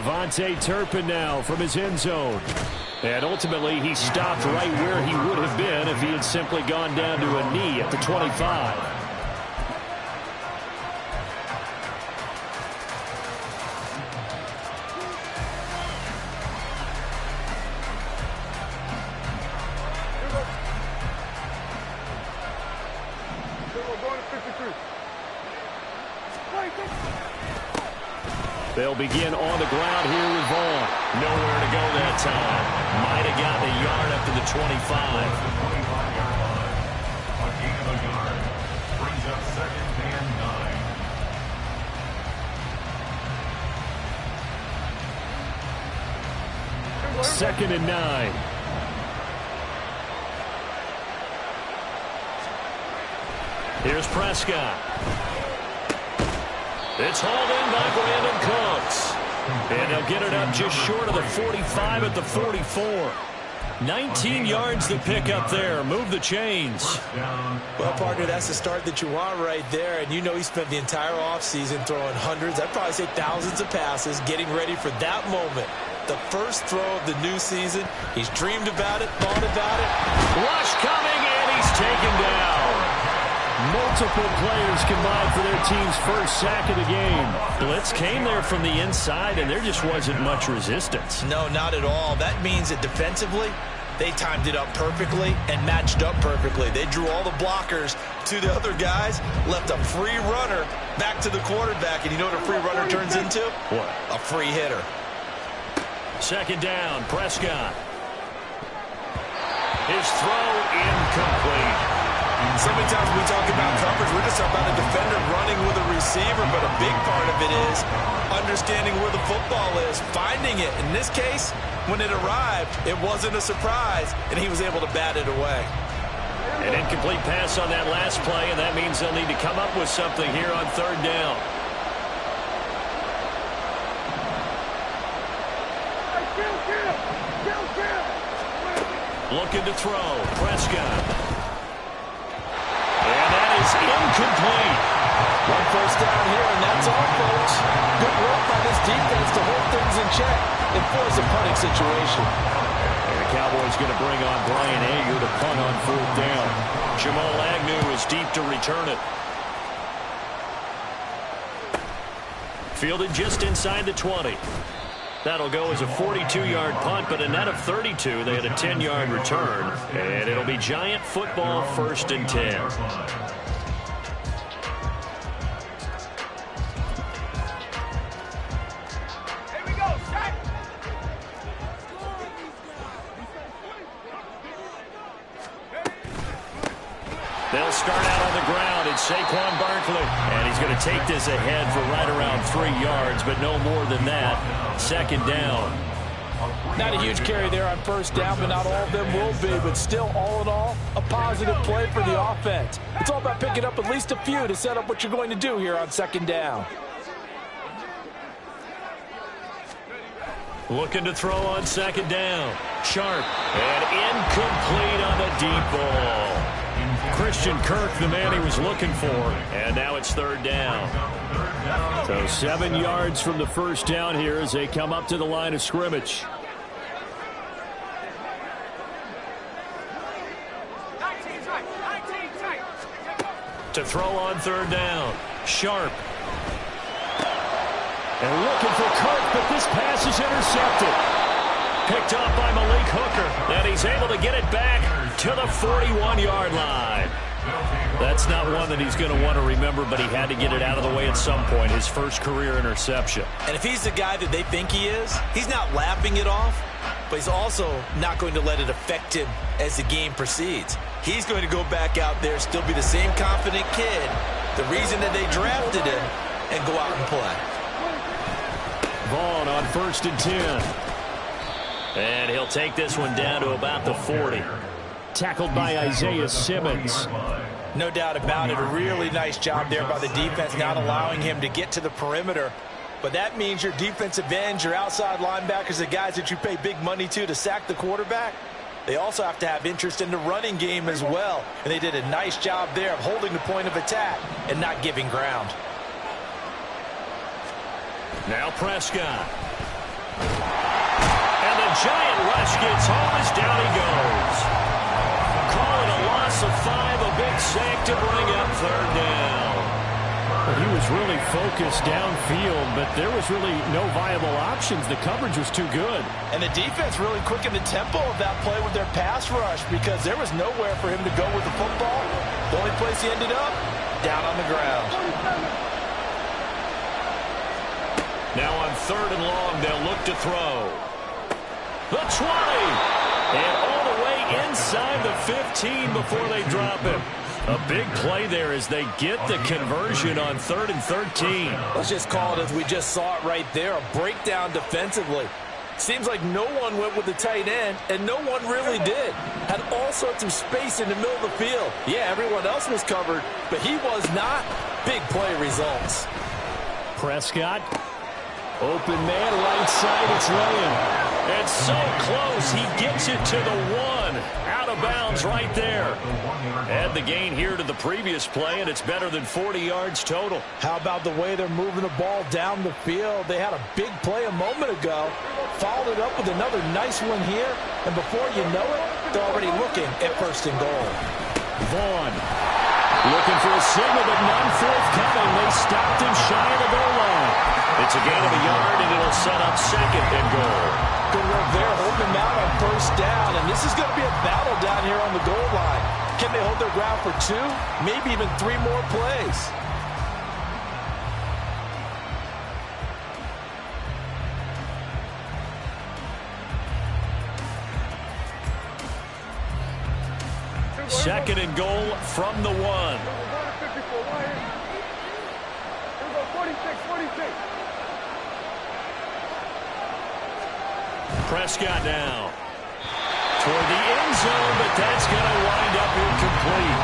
Devontae Turpin now from his end zone. And ultimately, he stopped right where he would have been if he had simply gone down to a knee at the 25. They'll begin on the ground here with Vaughn. Nowhere to go that time. Might have gotten a yard up to the 25. A gain of a yard. Brings up 2nd and 9. 2nd and 9. Here's Prescott. It's hauled in by Brandon Cooks. And they'll get it up just short of the 45 at the 44. 19 yards to pick up there. Move the chains. Well, partner, that's the start that you want right there. And you know he spent the entire offseason throwing hundreds, I'd probably say thousands of passes, getting ready for that moment. The first throw of the new season. He's dreamed about it, thought about it. Rush coming, and he's taken down. Multiple players combined for their team's first sack of the game. Blitz came there from the inside, and there just wasn't much resistance. No, not at all. That means that defensively, they timed it up perfectly and matched up perfectly. They drew all the blockers to the other guys, left a free runner back to the quarterback. And you know what a free runner turns into? What? A free hitter. 2nd down, Prescott. His throw incomplete. So many times we talk about coverage, we're just about a defender running with a receiver, but a big part of it is understanding where the football is, finding it. In this case, when it arrived, it wasn't a surprise, and he was able to bat it away. An incomplete pass on that last play, and that means they'll need to come up with something here on 3rd down. Looking to throw. Prescott. And that is incomplete. One first down here, and that's all, folks. Good work by this defense to hold things in check and force a punting situation. And the Cowboys going to bring on Brian Ager to punt on 4th down. Jamal Agnew is deep to return it. Fielded just inside the 20. That'll go as a 42-yard punt, but a net of 32. They had a 10-yard return. And it'll be Giant football, 1st and 10. They'll start out on the ground. It's Saquon Barkley. And he's going to take this ahead for right around 3 yards, but no more than that. 2nd down. Not a huge carry there on 1st down, but not all of them will be. But still, all in all, a positive play for the offense. It's all about picking up at least a few to set up what you're going to do here on 2nd down. Looking to throw on 2nd down. Sharp. And incomplete on the deep ball. Christian Kirk, the man he was looking for. And now it's 3rd down. So 7 yards from the 1st down here as they come up to the line of scrimmage. To throw on 3rd down. Sharp. And looking for Kirk, but this pass is intercepted. Picked up by Malik Hooker, and he's able to get it back to the 41-yard line. That's not one that he's going to want to remember, but he had to get it out of the way at some point, his first career interception. And if he's the guy that they think he is, he's not laughing it off, but he's also not going to let it affect him as the game proceeds. He's going to go back out there, still be the same confident kid, the reason that they drafted him, and go out and play. Vaughn on 1st and 10. And he'll take this one down to about the 40. Tackled by Isaiah Simmons. No doubt about it. A really nice job there by the defense, not allowing him to get to the perimeter. But that means your defensive ends, your outside linebackers, the guys that you pay big money to sack the quarterback, they also have to have interest in the running game as well. And they did a nice job there of holding the point of attack and not giving ground. Now Prescott. gets home as down he goes. Call it a loss of 5, a big sack to bring up third down. He was really focused downfield, but there was really no viable options. The coverage was too good. And the defense really quickened the tempo of that play with their pass rush because there was nowhere for him to go with the football. The only place he ended up, down on the ground. Now on third and long, they'll look to throw. The 20. And all the way inside the 15 before they drop him. A big play there as they get the conversion on 3rd and 13. Let's just call it as we just saw it right there, a breakdown defensively. Seems like no one went with the tight end, and no one really did. Had all sorts of space in the middle of the field. Yeah, everyone else was covered, but he was not. Big play results. Prescott, open man, right side, it's laying. It's so close, he gets it to the 1. Out of bounds right there. Add the gain here to the previous play, and it's better than 40 yards total. How about the way they're moving the ball down the field? They had a big play a moment ago, followed it up with another nice one here, and before you know it, they're already looking at 1st and goal. Vaughn. Looking for a signal, but none forthcoming. They stopped him shy of the goal line. It's a gain of a yard, and it'll set up 2nd and goal. Good work there, holding him out on 1st down, and this is going to be a battle down here on the goal line. Can they hold their ground for 2, maybe even 3 more plays? Second and goal from the 1. Prescott now. Toward the end zone, but that's going to wind up incomplete.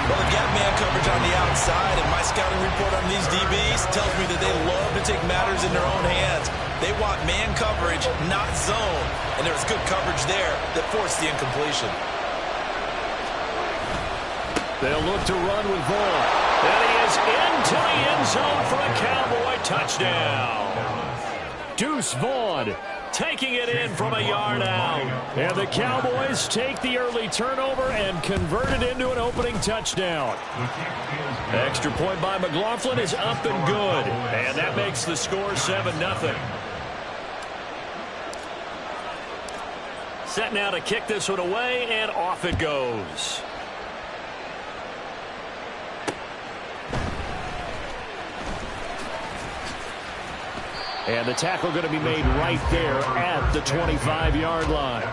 Well, they've got man coverage on the outside, and my scouting report on these DBs tells me that they love to take matters in their own hands. They want man coverage, not zone. And there was good coverage there that forced the incompletion. They'll look to run with Vaughn. And he is into the end zone for a Cowboy touchdown. Deuce Vaughn taking it in from a yard out. And the Cowboys take the early turnover and convert it into an opening touchdown. Extra point by McLaughlin is up and good. And that makes the score 7-0. Set now to kick this one away, and off it goes. And the tackle going to be made right there at the 25-yard line.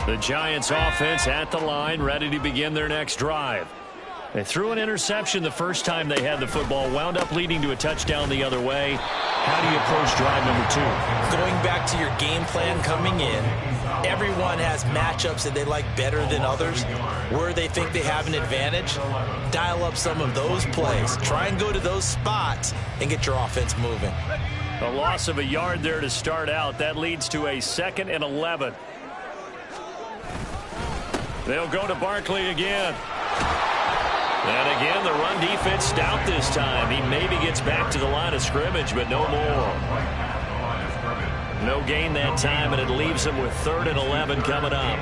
The Giants offense at the line, ready to begin their next drive. They threw an interception the first time they had the football, wound up leading to a touchdown the other way. How do you approach drive number 2? Going back to your game plan coming in, everyone has matchups that they like better than others. Where they think they have an advantage, dial up some of those plays. Try and go to those spots and get your offense moving. A loss of a yard there to start out. That leads to a 2nd and 11. They'll go to Barkley again. And again, the run defense stout this time. He maybe gets back to the line of scrimmage, but no more. No gain that time, and it leaves him with 3rd and 11 coming up.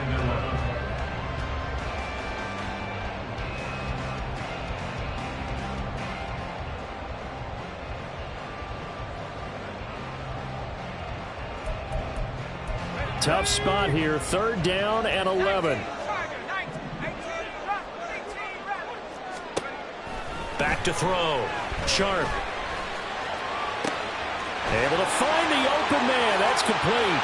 Tough spot here, 3rd down and 11. Back to throw. Sharp. Able to find the open man. That's complete.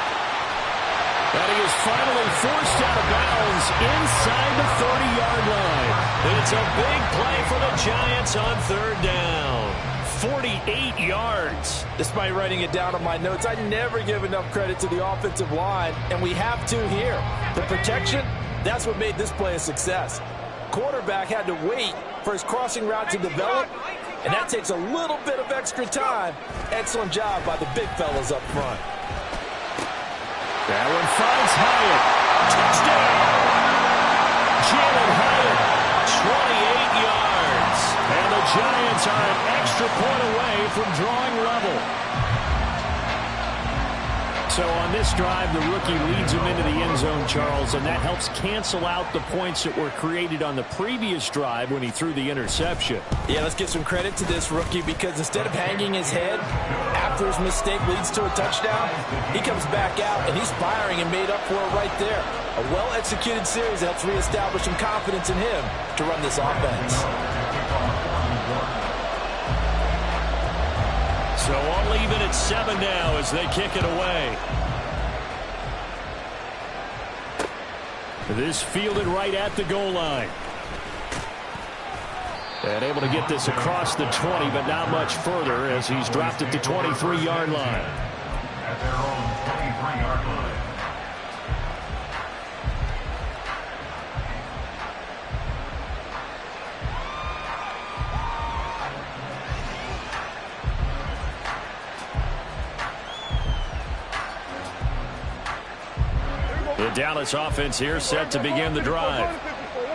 And he is finally forced out of bounds inside the 30-yard line. It's a big play for the Giants on 3rd down. 48 yards. Despite writing it down on my notes, I never give enough credit to the offensive line, and we have to here. The protection, that's what made this play a success. Quarterback had to wait for his crossing route to develop, and that takes a little bit of extra time. Excellent job by the big fellas up front. That one finds Hyatt. Touchdown! Jalen Hyatt, 28 yards. And the Giants are an extra point away from drawing level. So on this drive, the rookie leads him into the end zone, Charles, and that helps cancel out the points that were created on the previous drive when he threw the interception. Yeah, let's give some credit to this rookie because instead of hanging his head after his mistake leads to a touchdown, he comes back out and he's firing and made up for it right there. A well-executed series helps reestablish some confidence in him to run this offense. So all even at 7 now as they kick it away. This fielded right at the goal line. And able to get this across the 20, but not much further as he's dropped at the 23-yard line. At their own 23-yard line. The Dallas offense here set to begin the drive.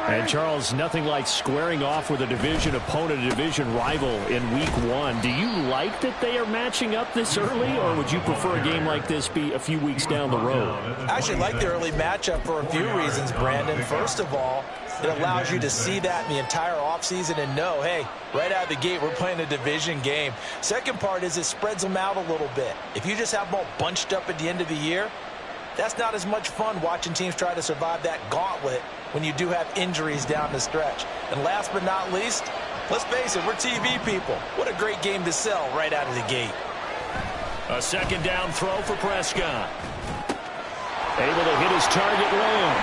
And, Charles, nothing like squaring off with a division opponent, a division rival in week 1. Do you like that they are matching up this early, or would you prefer a game like this be a few weeks down the road? I actually like the early matchup for a few reasons, Brandon. First of all, it allows you to see that in the entire offseason and know, hey, right out of the gate, we're playing a division game. Second part is it spreads them out a little bit. If you just have them all bunched up at the end of the year, that's not as much fun watching teams try to survive that gauntlet when you do have injuries down the stretch. And last but not least, let's face it, we're TV people. What a great game to sell right out of the gate. A second down throw for Prescott. Able to hit his target long.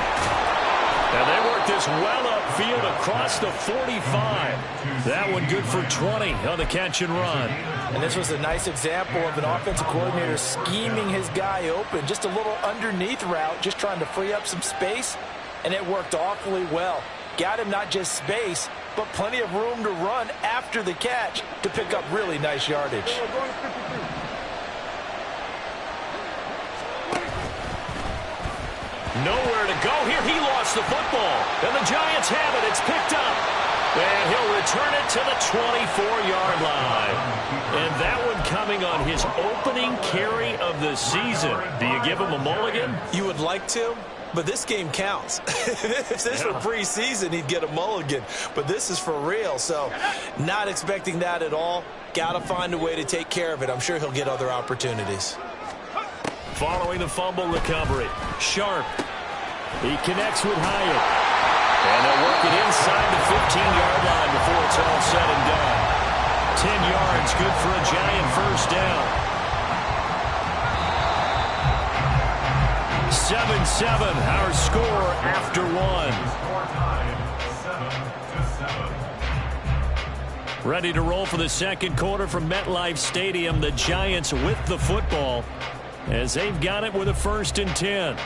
And they work this well upfield across the 45. That one good for 20 on the catch and run. And this was a nice example of an offensive coordinator scheming his guy open. Just a little underneath route, just trying to free up some space. And it worked awfully well. Got him not just space, but plenty of room to run after the catch to pick up really nice yardage. Nowhere to go here. He lost the football. And the Giants have it. It's picked up. And he'll return it to the 24-yard line. And that one coming on his opening carry of the season. Do you give him a mulligan? You would like to, but this game counts. If this were preseason, he'd get a mulligan. But this is for real, so not expecting that at all. Got to find a way to take care of it. I'm sure he'll get other opportunities. Following the fumble recovery, Sharp. He connects with Hyatt. And they'll work it inside the 15-yard line before it's all said and done. 10 yards, good for a Giant first down. 7-7, our score after one. Ready to roll for the second quarter from MetLife Stadium. The Giants with the football as they've got it with a 1st and 10.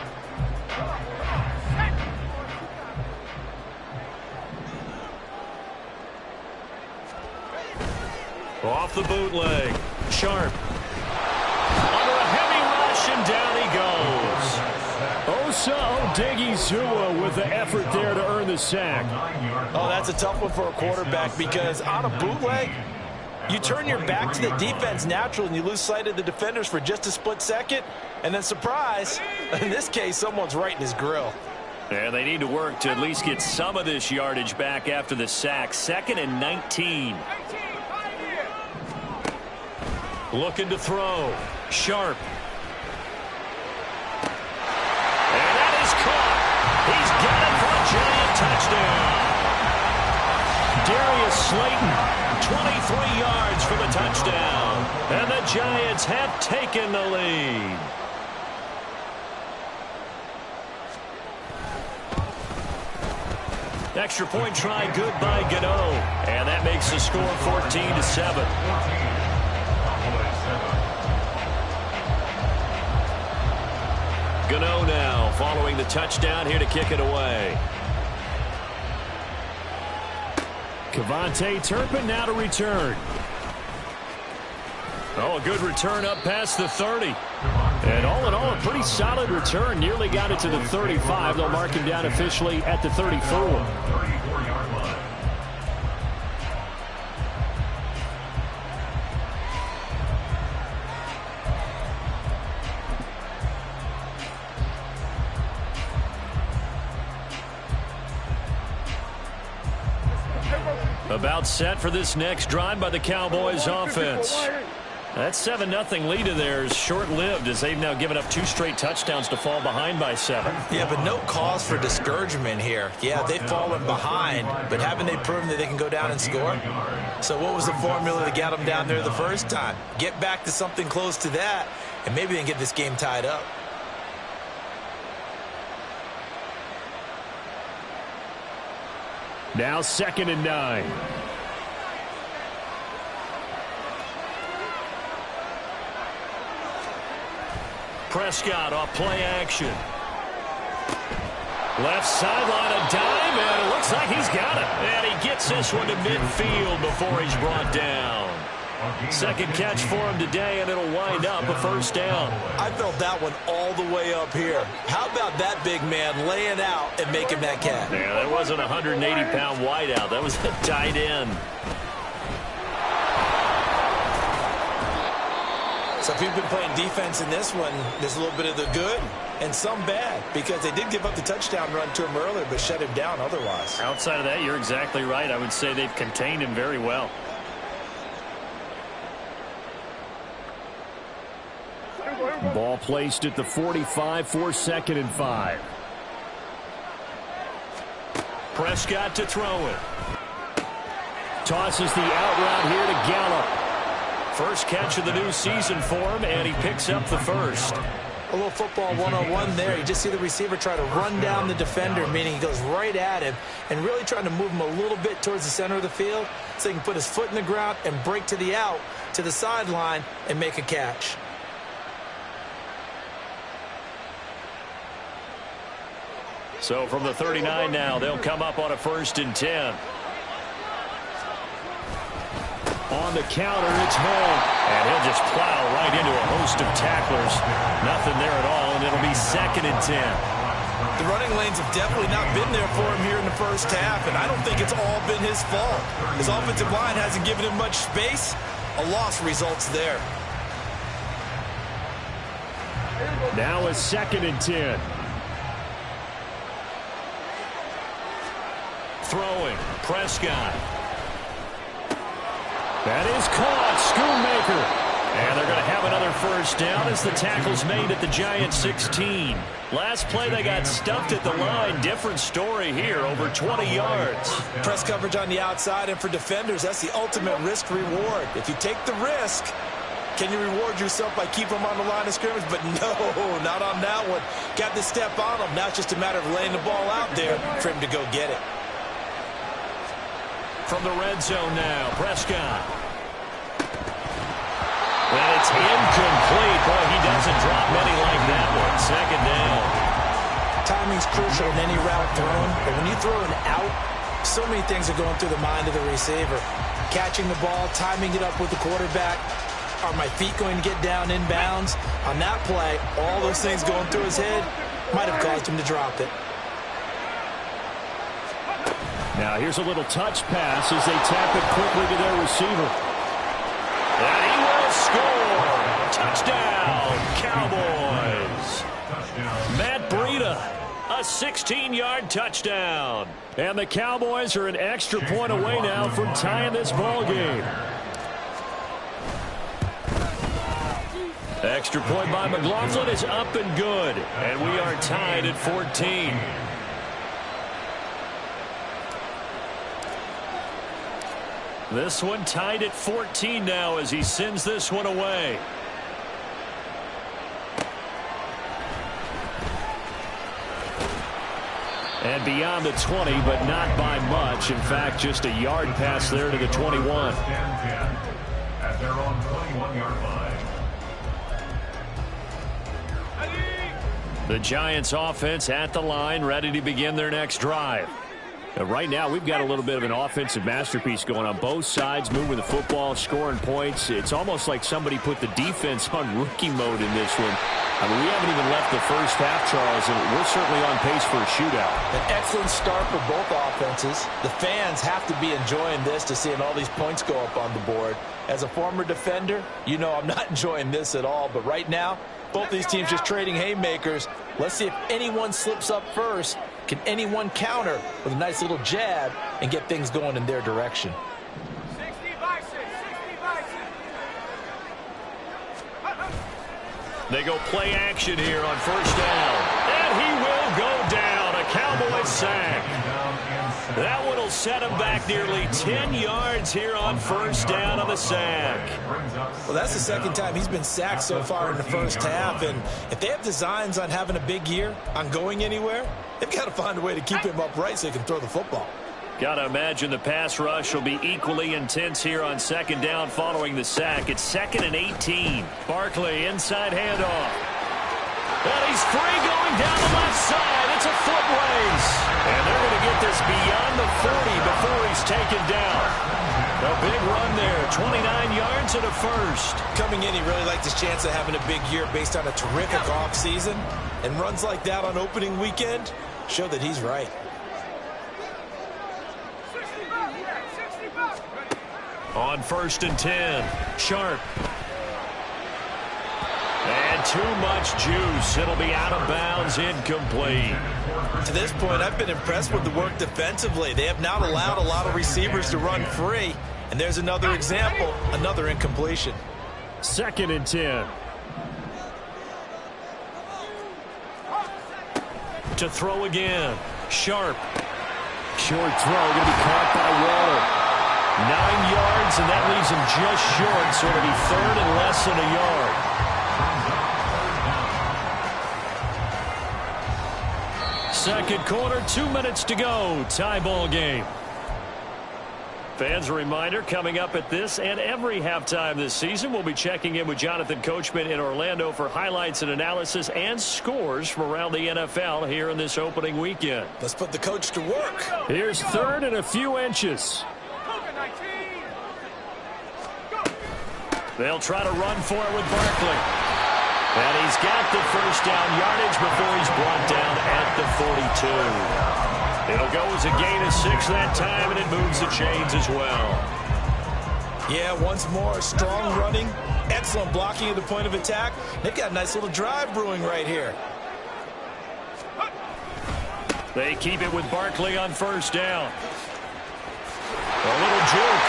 Off the bootleg. Sharp. Under a heavy rush, and down he goes. Osa Odighizuwa with the effort there to earn the sack. Oh, that's a tough one for a quarterback because on a bootleg, you turn your back to the defense naturally and you lose sight of the defenders for just a split second. And then, surprise, in this case, someone's right in his grill. And they need to work to at least get some of this yardage back after the sack. 2nd and 19. Looking to throw. Sharp. And that is caught. He's got it for a Giant touchdown. Darius Slayton, 23 yards for the touchdown. And the Giants have taken the lead. Extra point try good by Gano. And that makes the score 14-7. Gano now following the touchdown here to kick it away. Kevontae Turpin now to return. Oh, a good return up past the 30. And all in all, a pretty solid return. Nearly got it to the 35. They'll mark him down officially at the 34. About set for this next drive by the Cowboys offense. That 7-0 lead of theirs short-lived as they've now given up 2 straight touchdowns to fall behind by 7. Yeah, but no cause for discouragement here. Yeah, they've fallen behind, but haven't they proven that they can go down and score? So what was the formula that got them down there the first time? Get back to something close to that, and maybe they can get this game tied up. Now 2nd and 9. Prescott off play action. Left sideline, a dime, and it looks like he's got it. And he gets this one to midfield before he's brought down. Second catch for him today, and it'll wind up a first down. I felt that one all the way up here. How about that big man laying out and making that catch? Yeah, that wasn't a 180-pound wideout. That was a tight end. So if you've been playing defense in this one, there's a little bit of the good and some bad, because they did give up the touchdown run to him earlier, but shut him down otherwise. Outside of that, you're exactly right. I would say they've contained him very well. Ball placed at the 45 for 2nd and 5. Prescott to throw it. Tosses the out route here to Gallup. First catch of the new season for him, and he picks up the first. A little football 101 there. You just see the receiver try to run down the defender, meaning he goes right at him and really trying to move him a little bit towards the center of the field so he can put his foot in the ground and break to the out, to the sideline, and make a catch. So from the 39 now, they'll come up on a 1st and 10. On the counter, it's Hill. And he'll just plow right into a host of tacklers. Nothing there at all, and it'll be 2nd and 10. The running lanes have definitely not been there for him here in the first half, and I don't think it's all been his fault. His offensive line hasn't given him much space. A loss results there. Now a 2nd and 10. Throwing, Prescott. That is caught. Schoonmaker. And they're going to have another first down as the tackle's made at the Giants 16. Last play they got stuffed at the line. Different story here, over 20 yards. Press coverage on the outside, and for defenders, that's the ultimate risk-reward. If you take the risk, can you reward yourself by keeping them on the line of scrimmage? But no, not on that one. Got to step on them. Now it's just a matter of laying the ball out there for him to go get it. From the red zone now, Prescott. And it's incomplete. Boy, he doesn't drop many like that one. 2nd down. Timing's crucial in any route thrown, but when you throw an out, so many things are going through the mind of the receiver. Catching the ball, timing it up with the quarterback. Are my feet going to get down in bounds? On that play, all those things going through his head might have caused him to drop it. Now here's a little touch pass as they tap it quickly to their receiver. And he will score. Touchdown, Cowboys. Matt Breida, a 16-yard touchdown. And the Cowboys are an extra point away now from tying this ball game. Extra point by McLaughlin is up and good. And we are tied at 14. This one tied at 14 now as he sends this one away. And beyond the 20, but not by much. In fact, just a yard pass there to the 21. At their own 21-yard line. The Giants offense at the line, ready to begin their next drive. Right now, we've got a little bit of an offensive masterpiece going on. Both sides moving the football, scoring points. It's almost like somebody put the defense on rookie mode in this one. I mean, we haven't even left the first half, Charles, and we're certainly on pace for a shootout. An excellent start for both offenses. The fans have to be enjoying this to seeing all these points go up on the board. As a former defender, you know I'm not enjoying this at all. But right now, both these teams just trading haymakers. Let's see if anyone slips up first. Can anyone counter with a nice little jab and get things going in their direction. They go play action here on first down. And he will go down. A Cowboy sack. That one will set him back nearly 10 yards here on first down on the sack. Well, that's the second time he's been sacked so far in the first half. And if they have designs on having a big year, on going anywhere, they've got to find a way to keep him upright so he can throw the football. Got to imagine the pass rush will be equally intense here on second down following the sack. It's 2nd and 18. Barkley inside handoff. And he's free going down the left side. It's a foot race. And they're going to get this beyond the 40 before he's taken down. A big run there. 29 yards and a first. Coming in, he really liked his chance of having a big year based on a terrific offseason. And runs like that on opening weekend show that he's right. On 1st and 10, Sharp. And too much juice. It'll be out of bounds, incomplete. To this point, I've been impressed with the work defensively. They have not allowed a lot of receivers to run free. And there's another example, another incompletion. 2nd and 10. To throw again. Sharp. Short throw, going to be caught by Waller. 9 yards, and that leaves him just short, so it'll be 3rd and less than a yard. Second quarter, 2 minutes to go. Tie ball game. Fans, a reminder, coming up at this and every halftime this season, we'll be checking in with Jonathan Coachman in Orlando for highlights and analysis and scores from around the NFL here in this opening weekend. Let's put the coach to work. Here's 3rd and a few inches. They'll try to run for it with Barkley. And he's got the first down yardage before he's brought down at the 42. It'll go as a gain of 6 that time, and it moves the chains as well. Yeah, once more, strong running, excellent blocking at the point of attack. They've got a nice little drive brewing right here. They keep it with Barkley on first down. A little juke.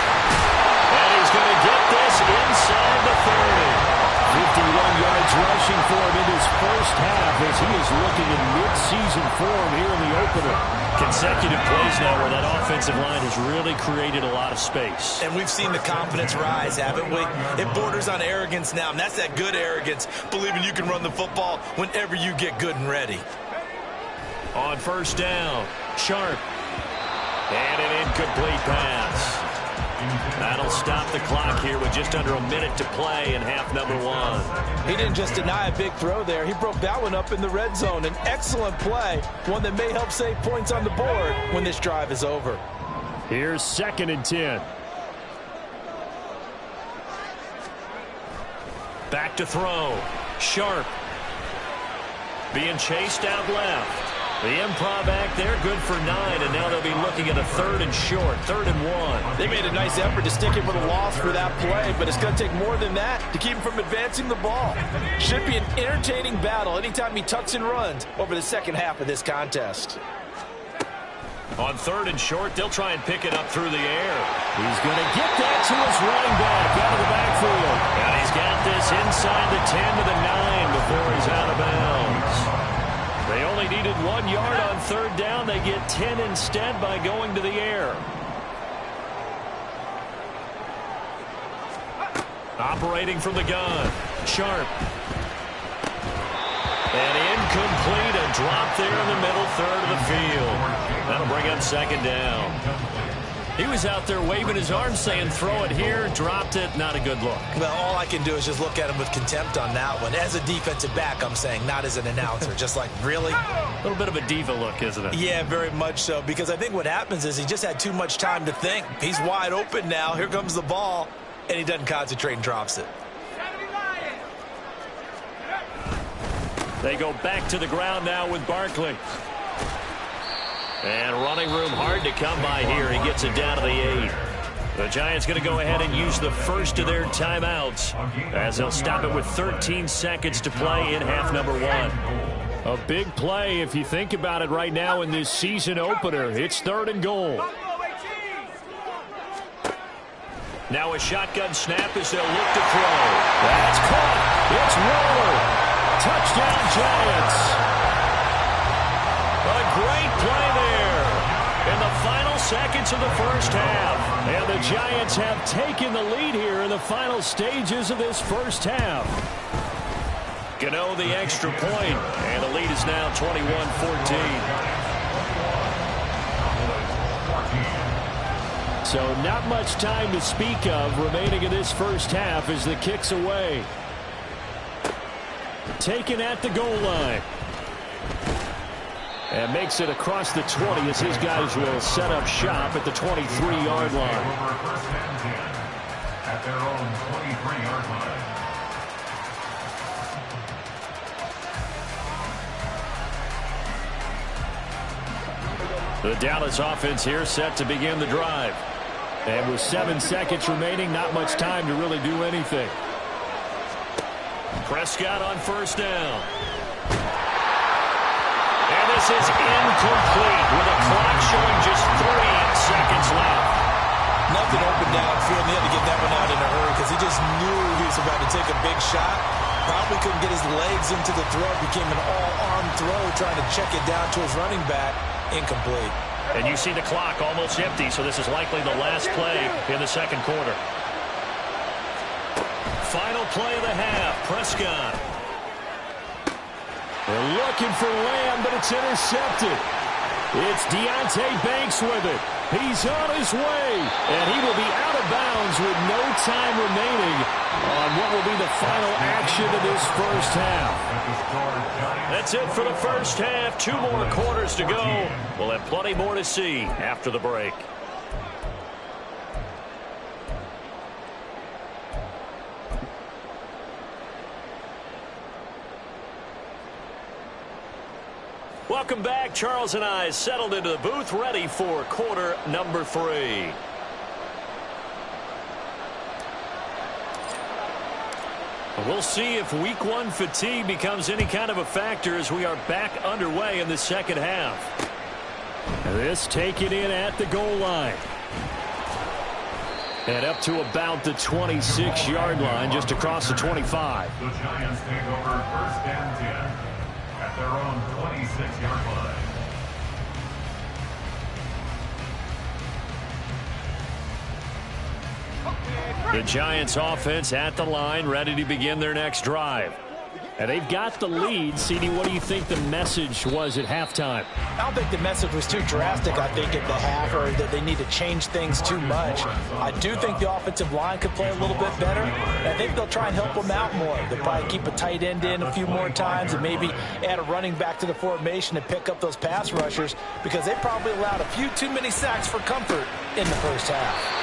And he's going to get this inside the 30. 51 yards rushing for him in his first half as he is looking in mid-season form here in the opener. Consecutive plays now where that offensive line has really created a lot of space. And we've seen the confidence rise, haven't we? It borders on arrogance now, and that's that good arrogance, believing you can run the football whenever you get good and ready. On first down, Sharp. And an incomplete pass. That'll stop the clock here with just under a minute to play in half number 1. He didn't just deny a big throw there. He broke that one up in the red zone. An excellent play, one that may help save points on the board when this drive is over. Here's 2nd and 10. Back to throw. Sharp. Being chased out left. The improv act there, good for 9, and now they'll be looking at a 3rd and short, 3rd and 1. They made a nice effort to stick him with a loss for that play, but it's going to take more than that to keep him from advancing the ball. Should be an entertaining battle anytime he tucks and runs over the second half of this contest. On 3rd and short, they'll try and pick it up through the air. He's going to get that to his running back out of the backfield. And he's got this inside the 10 to the 9 before he's out of bounds. They only needed 1 yard on 3rd down. They get 10 instead by going to the air. Operating from the gun. Sharp. And incomplete. A drop there in the middle 3rd of the field. That'll bring up 2nd down. He was out there waving his arms saying, throw it here, dropped it, not a good look. Well, all I can do is just look at him with contempt on that one. As a defensive back, I'm saying, not as an announcer. Just like, really? A little bit of a diva look, isn't it? Yeah, very much so, because I think what happens is he just had too much time to think. He's wide open now. Here comes the ball, and he doesn't concentrate and drops it. They go back to the ground now with Barkley. And running room hard to come by here. He gets it down to the 8. The Giants going to go ahead and use the first of their timeouts as they'll stop it with 13 seconds to play in half number 1. A big play if you think about it right now in this season opener. It's 3rd and goal. Now a shotgun snap as they'll look to throw. That's caught. It's Waller. Touchdown, Giants. A great play there in the final seconds of the first half. And the Giants have taken the lead here in the final stages of this first half. Gano the extra point, and the lead is now 21-14. So not much time to speak of remaining in this first half as the kick's away. Taken at the goal line. And makes it across the 20 as his guys will set up shop at the 23-yard line. At their own 23-yard line. The Dallas offense here set to begin the drive. And with 7 seconds remaining, not much time to really do anything. Prescott on first down. And this is incomplete with a clock showing just 3 seconds left. Nothing open downfield, and he had to get that one out in a hurry because he just knew he was about to take a big shot. Probably couldn't get his legs into the throw. Became an all-arm throw, trying to check it down to his running back. Incomplete. And you see the clock almost empty, so this is likely the last play in the second quarter. Final play of the half, Prescott. They're looking for Lamb, but it's intercepted. It's Deonte Banks with it. He's on his way, and he will be out of bounds with no time remaining on what will be the final action of this first half. That's it for the first half. 2 more quarters to go. We'll have plenty more to see after the break. Welcome back. Charles and I settled into the booth, ready for quarter number 3. We'll see if week 1 fatigue becomes any kind of a factor as we are back underway in the second half. This taken in at the goal line. And up to about the 26-yard line, just across the 25. The Giants take over first and 10 at their own 26-yard line. The Giants offense at the line, ready to begin their next drive. And they've got the lead. CD, what do you think the message was at halftime? I don't think the message was too drastic, I think, at the half, or that they need to change things too much. I do think the offensive line could play a little bit better. I think they'll try and help them out more. They'll probably keep a tight end in a few more times and maybe add a running back to the formation and pick up those pass rushers, because they probably allowed a few too many sacks for comfort in the first half.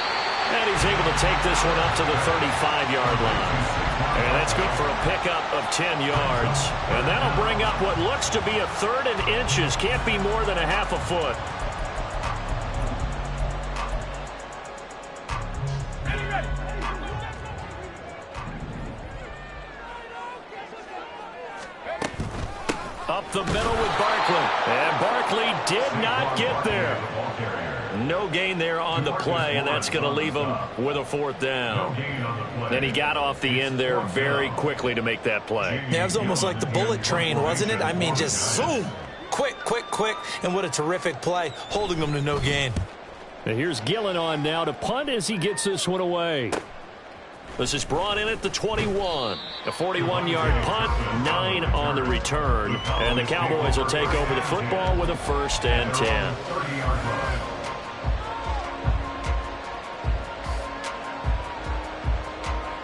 And he's able to take this one up to the 35-yard line. And that's good for a pickup of 10 yards. And that'll bring up what looks to be a 3rd and inches. Can't be more than a half a foot. Up the middle with Barkley. And Barkley did not get there. No gain there on the play, and that's going to leave him with a 4th down. Then he got off the end there very quickly to make that play. Yeah, it was almost like the bullet train, wasn't it? I mean, just zoom. Quick, quick, quick. And what a terrific play, holding them to no gain. And here's Gillen on now to punt as he gets this one away. This is brought in at the 21. A 41-yard punt, 9 on the return. And the Cowboys will take over the football with a 1st and 10.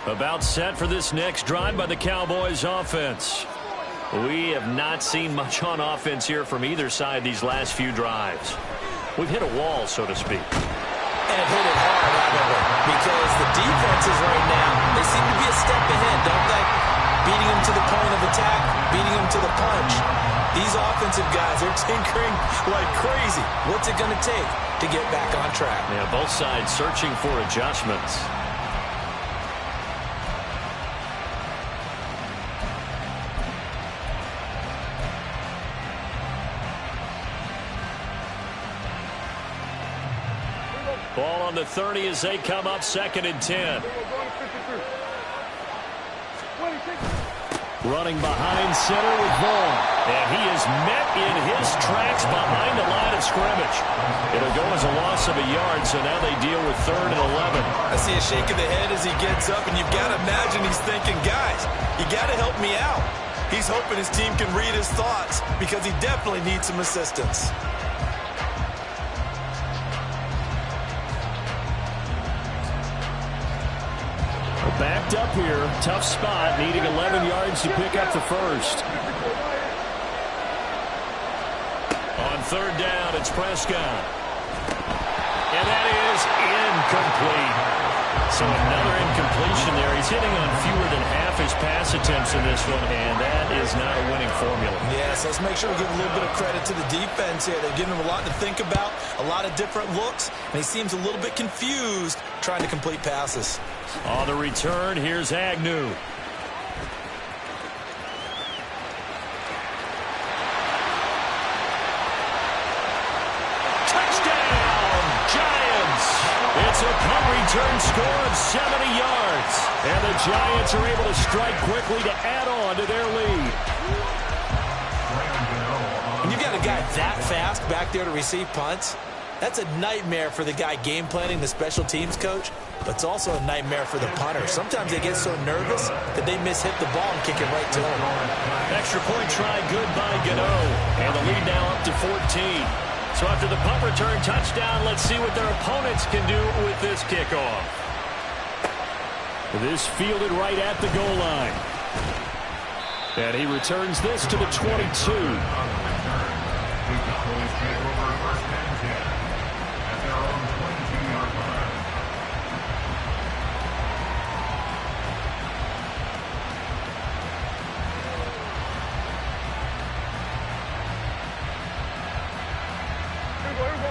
About set for this next drive by the Cowboys offense. We have not seen much on offense here from either side these last few drives. We've hit a wall, so to speak. And hit it hard, haven't we? Because the defenses right now, they seem to be a step ahead, don't they? Beating them to the point of attack, beating them to the punch. These offensive guys are tinkering like crazy. What's it going to take to get back on track? Yeah, both sides searching for adjustments. Ball on the 30 as they come up 2nd and 10. Running behind center with Vaughn. And he is met in his tracks behind the line of scrimmage. It'll go as a loss of a yard, so now they deal with 3rd and 11. I see a shake of the head as he gets up, and you've got to imagine he's thinking, guys, you got to help me out. He's hoping his team can read his thoughts because he definitely needs some assistance. Backed up here. Tough spot. Needing 11 yards to pick up the first. On 3rd down, it's Prescott. And that is incomplete. So another incompletion there. He's hitting on fewer than half his pass attempts in this one, and that is not a winning formula. Yes, let's make sure we give a little bit of credit to the defense here. They've given him a lot to think about, a lot of different looks, and he seems a little bit confused trying to complete passes. On the return, here's Agnew. Touchdown, Giants! It's a punt return score of 70 yards. And the Giants are able to strike quickly to add on to their lead. When you've got a guy that fast back there to receive punts, that's a nightmare for the guy game planning, the special teams coach, but it's also a nightmare for the punter. Sometimes they get so nervous that they mishit the ball and kick it right to him. Extra point try good by Gano. And the lead now up to 14. So after the punt return touchdown, let's see what their opponents can do with this kickoff. This fielded right at the goal line. And he returns this to the 22.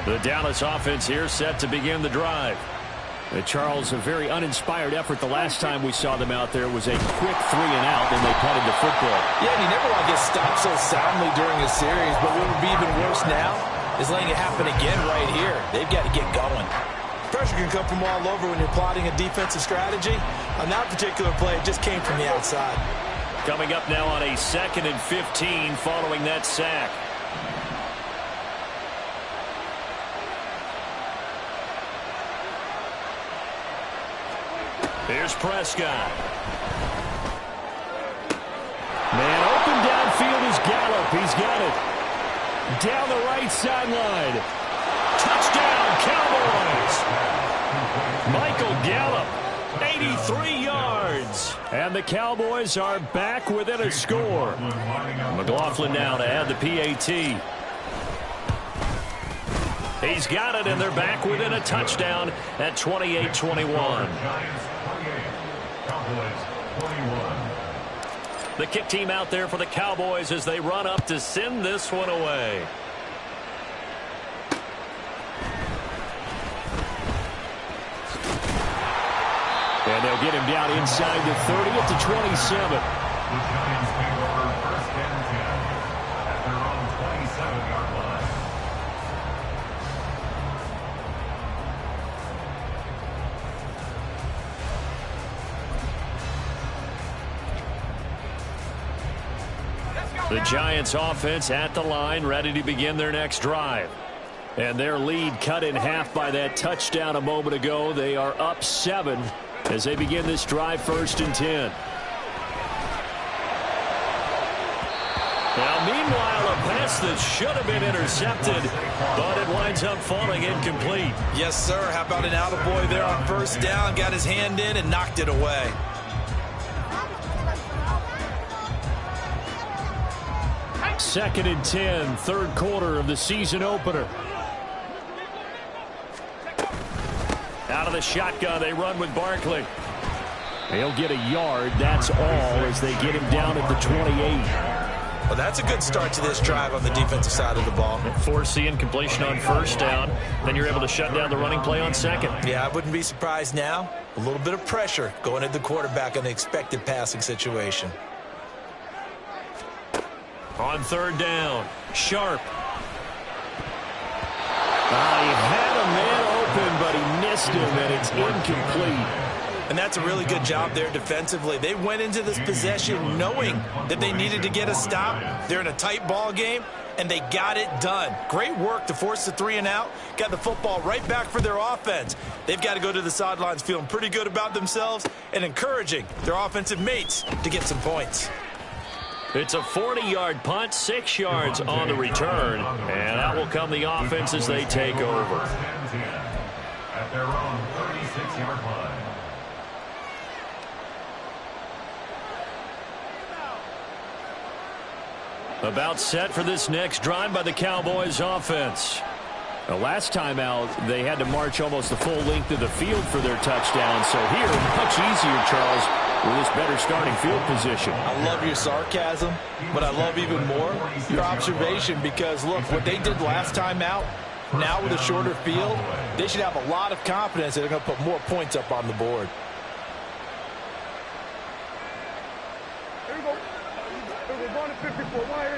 The Dallas offense here set to begin the drive. Charles, a very uninspired effort the last time we saw them out there was a quick 3 and out, and they punted the football. Yeah, and you never want to get stopped so soundly during a series, but what would be even worse now is letting it happen again right here. They've got to get going. Pressure can come from all over when you're plotting a defensive strategy. On that particular play, it just came from the outside. Coming up now on a 2nd and 15 following that sack. Here's Prescott. Man, open downfield is Gallup. He's got it. Down the right sideline. Touchdown, Cowboys! Michael Gallup, 83 yards. And the Cowboys are back within a score. McLaughlin now to add the PAT. He's got it, and they're back within a touchdown at 28-21. The kick team out there for the Cowboys as they run up to send this one away. And they'll get him down inside the 30 at the 27. The Giants take over 1st and 10 at their own 27-yard line. The Giants offense at the line, ready to begin their next drive. And their lead cut in half by that touchdown a moment ago. They are up 7 as they begin this drive 1st and 10. Now, meanwhile, a pass that should have been intercepted, but it winds up falling incomplete. Yes, sir. How about an attaboy there on 1st down? Got his hand in and knocked it away. Second and 10, 3rd quarter of the season opener. Out of the shotgun, they run with Barkley. They'll get a yard, that's all, as they get him down at the 28. Well, that's a good start to this drive on the defensive side of the ball. Force the incompletion on 1st down. Then you're able to shut down the running play on 2nd. Yeah, I wouldn't be surprised now. A little bit of pressure going at the quarterback on the expected passing situation. On 3rd down, Sharp. He had a man open, but he missed him, and it's incomplete. And that's a really good job there defensively. They went into this possession knowing that they needed to get a stop. They're in a tight ball game, and they got it done. Great work to force the 3 and out. Got the football right back for their offense. They've got to go to the sidelines feeling pretty good about themselves and encouraging their offensive mates to get some points. It's a 40-yard punt, 6 yards on the return, and that will come the offense as they take over. At their own 36-yard line. About set for this next drive by the Cowboys offense. The last time out, they had to march almost the full length of the field for their touchdown. So here, much easier, Charles, with this better starting field position. I love your sarcasm, but I love even more your observation because, look, what they did last time out, now with a shorter field, they should have a lot of confidence that they're going to put more points up on the board. Here we go. We're going to 54. Why?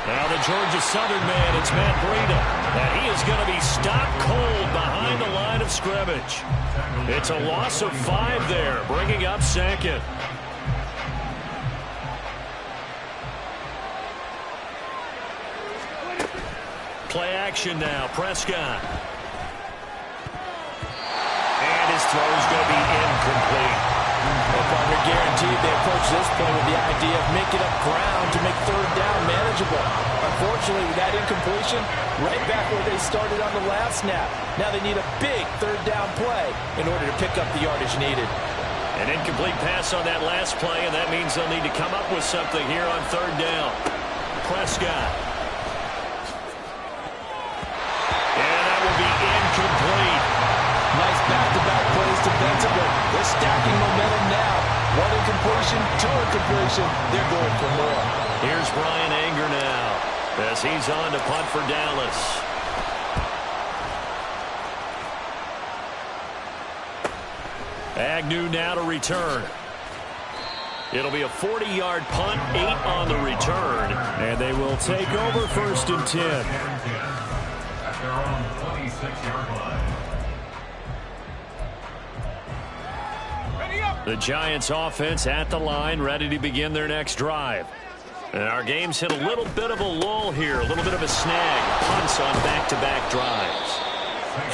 Now the Georgia Southern man, it's Matt Breida. And he is going to be stopped cold behind the line of scrimmage. It's a loss of 5 there, bringing up second. Play action now, Prescott. And his throw's going to be incomplete. Well, partner, guaranteed they approach this play with the idea of making up ground to make third down manageable. Unfortunately, with that incompletion, right back where they started on the last snap. Now they need a big third down play in order to pick up the yardage needed. An incomplete pass on that last play, and that means they'll need to come up with something here on third down. Prescott. And that will be incomplete. Nice back-to-back plays defensively. They're stacking momentum now. 1 incompletion, 2 incompletion. They're going for more. Here's Brian Anger now as he's on to punt for Dallas. Agnew now to return. It'll be a 40-yard punt, 8 on the return, and they will take over 1st and 10. At their own 26-yard line. The Giants offense at the line, ready to begin their next drive. And our game's hit a little bit of a lull here, a little bit of a snag. Punts on back-to-back drives.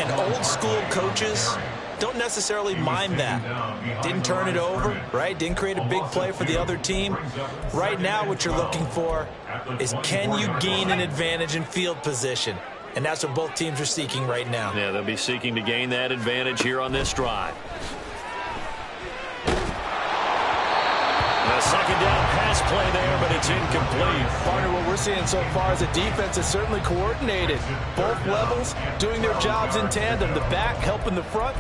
And old school coaches don't necessarily mind that. Didn't turn it over, right? Didn't create a big play for the other team. Right now what you're looking for is, can you gain an advantage in field position? And that's what both teams are seeking right now. Yeah, they'll be seeking to gain that advantage here on this drive. A second down pass play there, but it's incomplete. Partner, what we're seeing so far is a defense that's certainly coordinated. Both levels doing their jobs in tandem. The back helping the front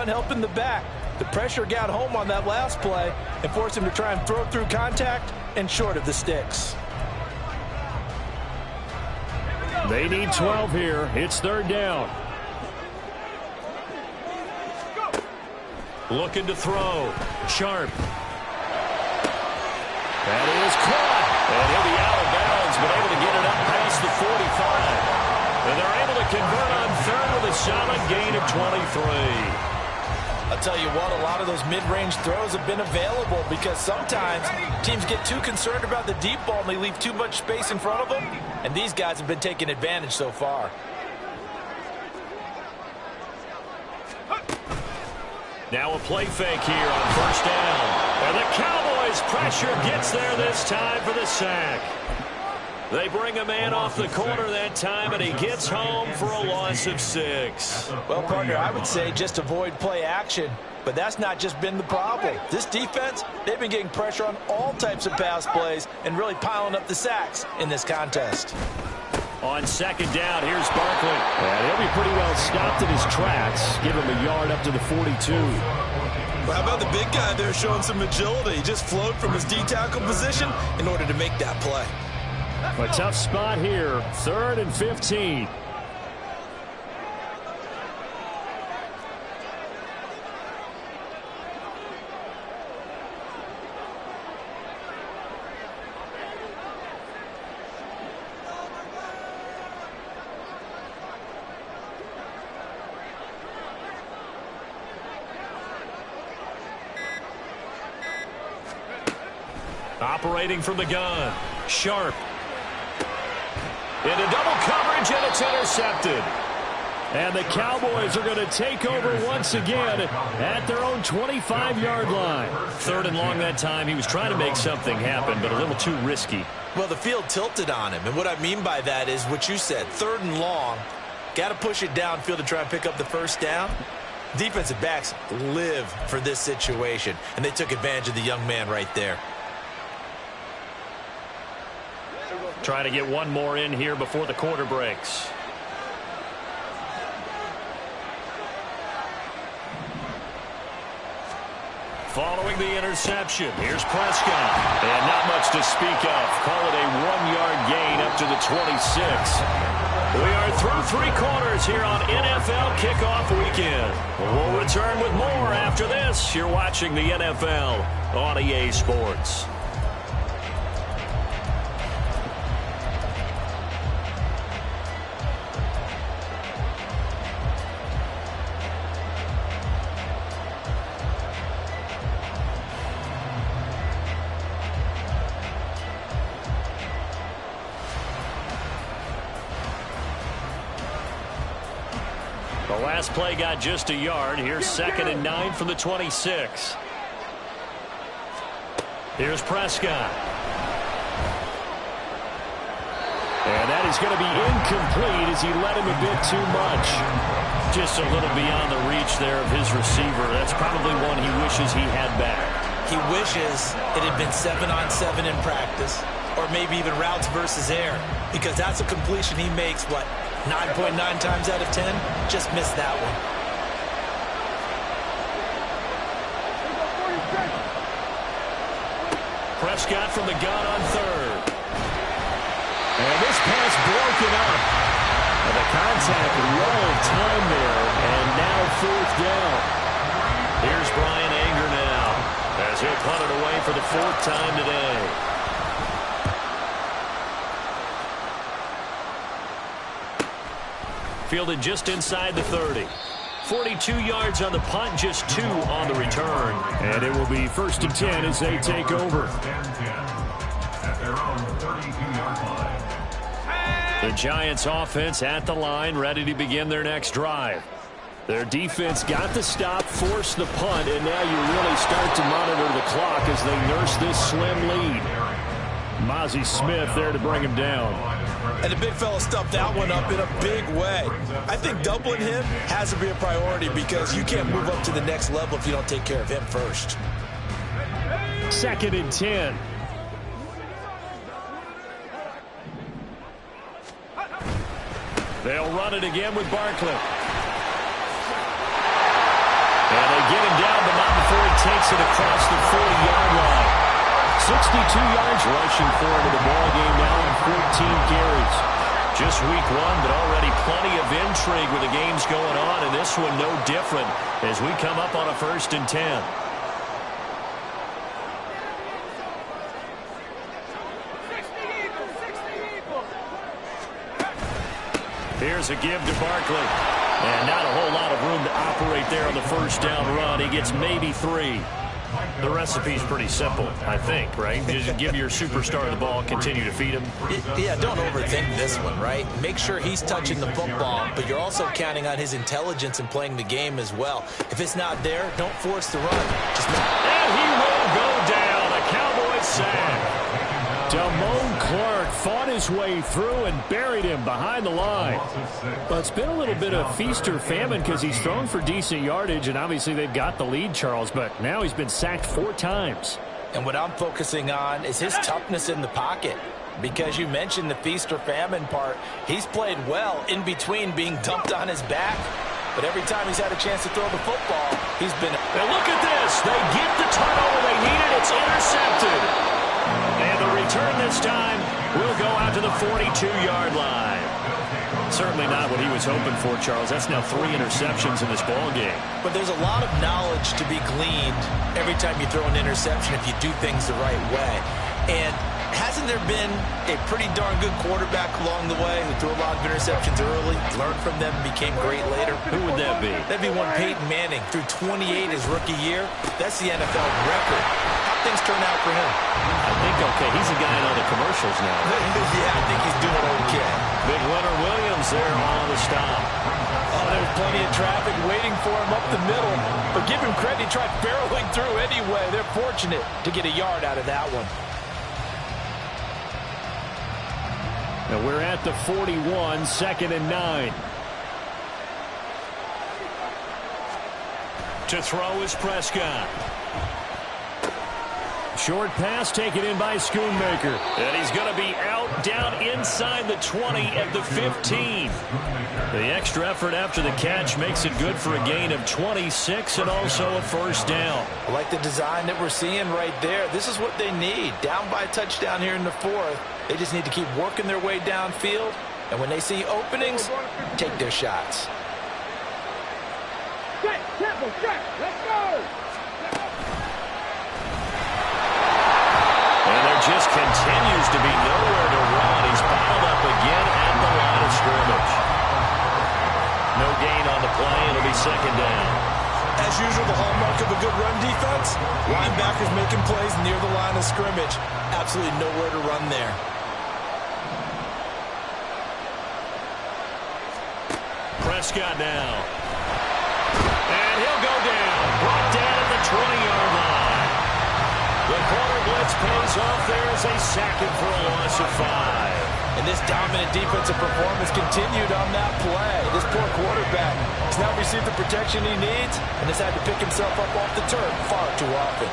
helping the back. The pressure got home on that last play and forced him to try and throw through contact and short of the sticks. They need 12 here. It's third down. Looking to throw. Sharp. That is caught. And he'll be out of bounds, but able to get it up past the 45. And they're able to convert on third with a solid gain of 23. I'll tell you what, a lot of those mid-range throws have been available because sometimes teams get too concerned about the deep ball and they leave too much space in front of them. And these guys have been taking advantage so far. Now a play fake here on first down. And the Cowboys pressure gets there this time for the sack. They bring a man off the corner that time, and he gets home for a loss of 6. Well, partner, I would say just avoid play action. But that's not just been the problem. This defense, they've been getting pressure on all types of pass plays and really piling up the sacks in this contest. On second down, here's Barkley. And he'll be pretty well stopped in his tracks. Give him a yard up to the 42. Well, how about the big guy there showing some agility? He just flowed from his D-tackle position in order to make that play. A tough spot here, 3rd and 15. Operating from the gun. Sharp. Into double coverage, and it's intercepted. And the Cowboys are going to take over once again at their own 25-yard line. 3rd and long that time. He was trying to make something happen, but a little too risky. Well, the field tilted on him, and what I mean by that is what you said. 3rd and long. Got to push it downfield to try and pick up the first down. Defensive backs live for this situation, and they took advantage of the young man right there. Trying to get one more in here before the quarter breaks. Following the interception, here's Prescott. And not much to speak of. Call it a 1-yard gain up to the 26. We are through 3 quarters here on NFL Kickoff Weekend. We'll return with more after this. You're watching the NFL on EA Sports. The last play got just a yard. Here's 2nd and 9 from the 26. Here's Prescott. And that is going to be incomplete as he led him a bit too much. Just a little beyond the reach there of his receiver. That's probably one he wishes he had back. He wishes it had been 7-on-7 in practice, or maybe even routes versus air, because that's a completion he makes, 9.9 times out of 10? Just missed that one. Prescott from the gun on 3rd. And this pass broken up. And the contact well timed there. And now 4th down. Here's Brian Anger now as he'll punt it away for the 4th time today. Fielded just inside the 30. 42 yards on the punt, just 2 on the return. And it will be 1st and 10 as they take over. At their own 32-yard line. The Giants offense at the line, ready to begin their next drive. Their defense got the stop, forced the punt, and now you really start to monitor the clock as they nurse this slim lead. Mozzie Smith there to bring him down. And the big fella stuffed that one up in a big way. I think doubling him has to be a priority because you can't move up to the next level if you don't take care of him first. 2nd and 10. They'll run it again with Barkley. And they get him down, but not before he takes it across the 40-yard line. 62 yards rushing for him in the ballgame now in 14 carries. Just week 1, but already plenty of intrigue with the games going on, and this one no different as we come up on a 1st and 10. Here's a give to Barkley. And not a whole lot of room to operate there on the 1st down run. He gets maybe 3. The recipe's pretty simple, I think, right? Just give your superstar the ball, continue to feed him. Yeah, don't overthink this one, right? Make sure he's touching the football, but you're also counting on his intelligence in playing the game as well. If it's not there, don't force the run. And he will go down. A Cowboys sack. Damone Clark fought his way through and buried him behind the line. Well, it's been a little bit of feast or famine because he's thrown for decent yardage, and obviously they've got the lead, Charles, but now he's been sacked 4 times. And what I'm focusing on is his toughness in the pocket. Because you mentioned the feast or famine part, he's played well in between being dumped on his back. But every time he's had a chance to throw the football, he's been... And look at this. They get the turnover they needed. It's intercepted. And the return this time will go out to the 42-yard line. Certainly not what he was hoping for, Charles. That's now 3 interceptions in this ball game. But there's a lot of knowledge to be gleaned every time you throw an interception if you do things the right way. And hasn't there been a pretty darn good quarterback along the way who threw a lot of interceptions early, learned from them, and became great later? Who would that be? That'd be one Peyton Manning. Threw 28 his rookie year. That's the NFL record. How things turn out for him? I think okay. He's a guy in all the commercials now. Yeah, I think he's doing okay. Big Leonard Williams there on the stop. Oh, there's plenty of traffic waiting for him up the middle. But give him credit, he tried barreling through anyway. They're fortunate to get a yard out of that one. Now we're at the 41, 2nd and 9. To throw is Prescott. Short pass taken in by Schoonmaker. And he's going to be out down inside the 20 at the 15. The extra effort after the catch makes it good for a gain of 26 and also a first down. I like the design that we're seeing right there. This is what they need. Down by a touchdown here in the 4th. They just need to keep working their way downfield. And when they see openings, take their shots. Let's go. And there just continues to be nowhere to run. He's bottled up again at the line of scrimmage. No gain on the play. It'll be 2nd down. As usual, the hallmark of a good run defense, linebackers making plays near the line of scrimmage. Absolutely nowhere to run there. Prescott now. And he'll go down. Brought down at the 20-yard line. The corner blitz pays off. There is a sack for a loss of 5. And this dominant defensive performance continued on that play. This poor quarterback has not received the protection he needs and has had to pick himself up off the turf far too often.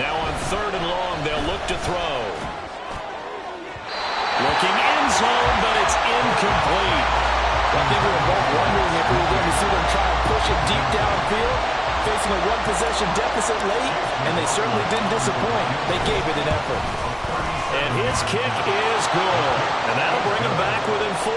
Now on 3rd and long, they'll look to throw. Looking end zone, but it's incomplete. I think we were both wondering if we were going to see them try and push it deep downfield, facing a one-possession deficit late, and they certainly didn't disappoint. They gave it an effort. And his kick is good. And that'll bring him back within 4.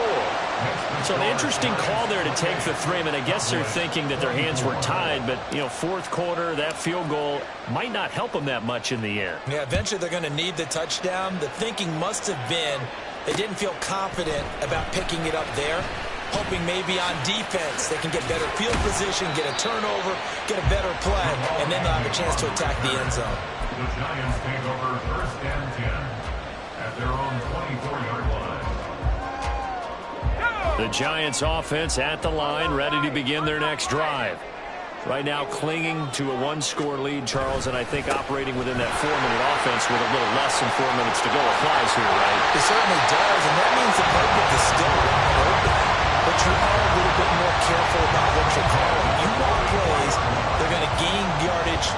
So an interesting call there to take the 3. I mean, I guess they're thinking that their hands were tied, but, you know, 4th quarter, that field goal might not help them that much in the air. Yeah, eventually they're going to need the touchdown. The thinking must have been they didn't feel confident about picking it up there, hoping maybe on defense they can get better field position, get a turnover, get a better play, and then they'll have a chance to attack the end zone. The Giants take over 1st and 10 at their own 24-yard line. The Giants offense at the line, ready to begin their next drive. Right now clinging to a 1-score lead, Charles, and I think operating within that 4-minute offense with a little less than 4 minutes to go applies here, right? It certainly does, and that means the playbook is still wide open. But you are a little bit more careful about what you're calling. You want plays, they're going to gain yardage,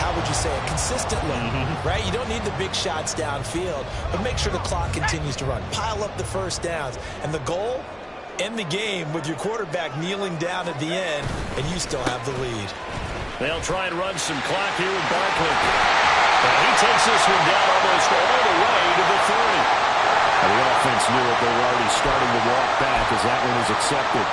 how would you say it, consistently, right? You don't need the big shots downfield, but make sure the clock continues to run. Pile up the first downs. And the goal? End the game with your quarterback kneeling down at the end, and you still have the lead. They'll try and run some clock here with Barkley. And he takes this one down almost all the way to the 30. And the offense knew it. They were already starting to walk back as that one is accepted.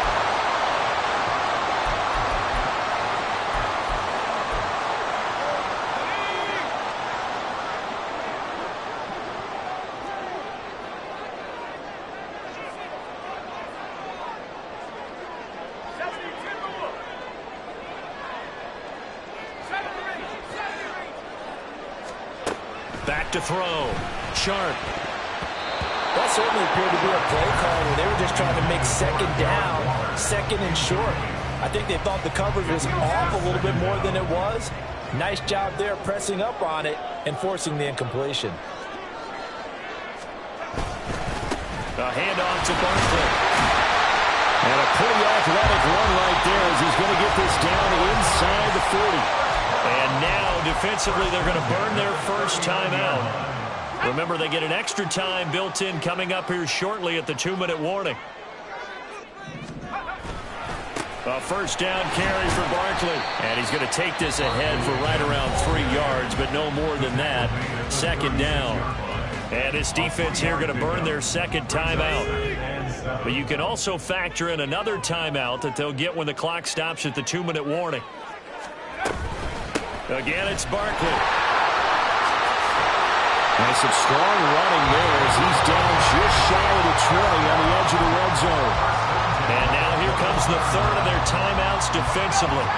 Back to throw. Sharp. That certainly appeared to be a play call where they were just trying to make 2nd down, 2nd and short. I think they thought the coverage was off a little bit more than it was. Nice job there pressing up on it and forcing the incompletion. A handoff to Barkley. And a pretty athletic run right there as he's going to get this down inside the 40. And now, defensively, they're going to burn their first timeout. Remember, they get an extra time built in coming up here shortly at the 2-minute warning. A first down carry for Barkley. And he's going to take this ahead for right around 3 yards, but no more than that. 2nd down. And this defense here going to burn their 2nd timeout. But you can also factor in another timeout that they'll get when the clock stops at the 2-minute warning. Again, it's Barkley. And some strong running there as he's down just shy of the 20 on the edge of the red zone. And now here comes the third of their timeouts defensively.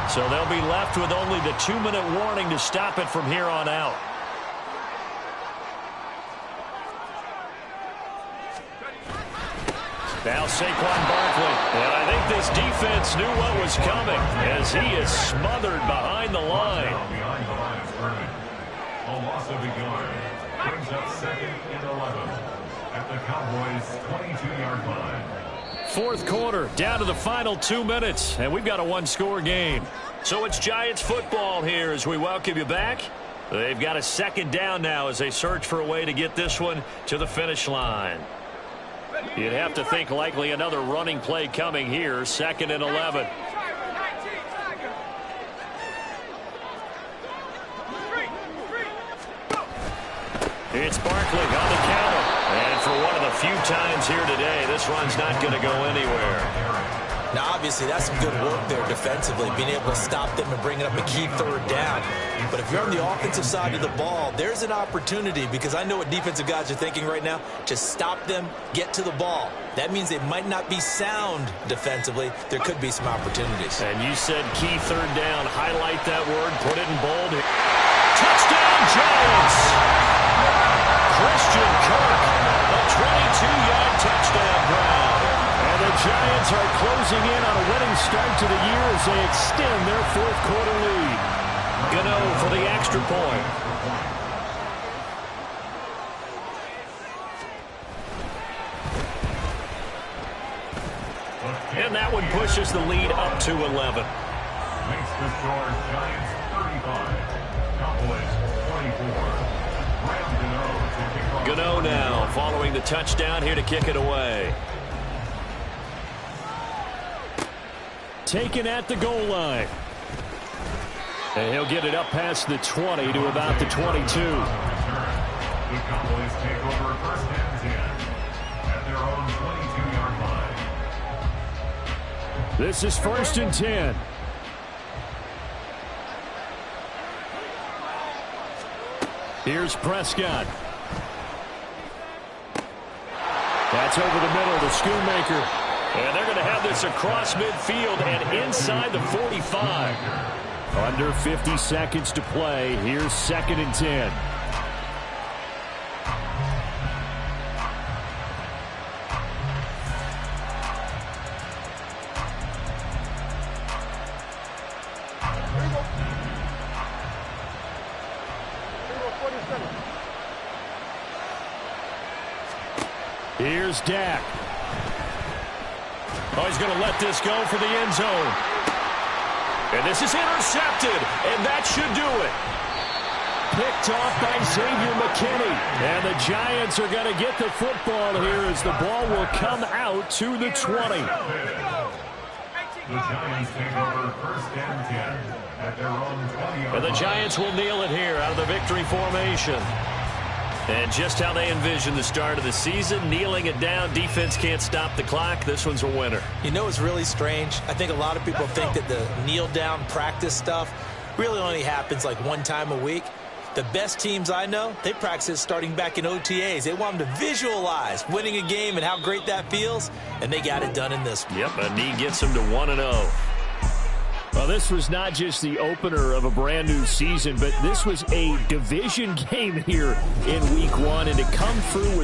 So they'll be left with only the 2-minute warning to stop it from here on out. Now Saquon Barkley. And I think this defense knew what was coming as he is smothered behind the line. Behind the line of scrimmage. A loss of a yard. Brings up 2nd and 11 at the Cowboys' 22-yard line. Fourth quarter, down to the final 2 minutes, and we've got a one-score game. So it's Giants football here as we welcome you back. They've got a second down now as they search for a way to get this one to the finish line. You'd have to think likely another running play coming here, 2nd and 11. It's Barkley on the counter. And for one of the few times here today, this run's not going to go anywhere. Now, obviously, that's some good work there defensively, being able to stop them and bringing up a key third down. But if you're on the offensive side of the ball, there's an opportunity, because I know what defensive guys are thinking right now. Just stop them, get to the ball. That means they might not be sound defensively. There could be some opportunities. And you said key third down. Highlight that word, put it in bold. Touchdown, Giants! Christian Kirk, a 22-yard touchdown ground. And the Giants are closing in on a winning start to the year as they extend their fourth quarter lead. Gano for the extra point. And that one pushes the lead up to 11. Makes the score Giants 35, Cowboys 24. Gano now following the touchdown here to kick it away. Taken at the goal line. And he'll get it up past the 20 to about the 22. The Cowboys take over 1st and 10 at their own 22-yard line. This is 1st and 10. Here's Prescott. That's over the middle to Schoonmaker. And they're going to have this across midfield and inside the 45. Under 50 seconds to play. Here's 2nd and 10. Here's Dak. Oh, he's going to let this go for the end zone. And this is intercepted, and that should do it. Picked off by Xavier McKinney. And the Giants are going to get the football here as the ball will come out to the 20. The Giants take over 1st and 10 at their own 20-yard line. And the Giants will kneel it here out of the victory formation. And just how they envision the start of the season, kneeling it down. Defense can't stop the clock. This one's a winner. You know, it's really strange. I think a lot of people think that the kneel-down practice stuff really only happens like one time a week. The best teams I know, they practice it starting back in OTAs. They want them to visualize winning a game and how great that feels, and they got it done in this one. Yep, a knee gets them to 1-0. Well, this was not just the opener of a brand new season, but this was a division game here in week 1, and to come through with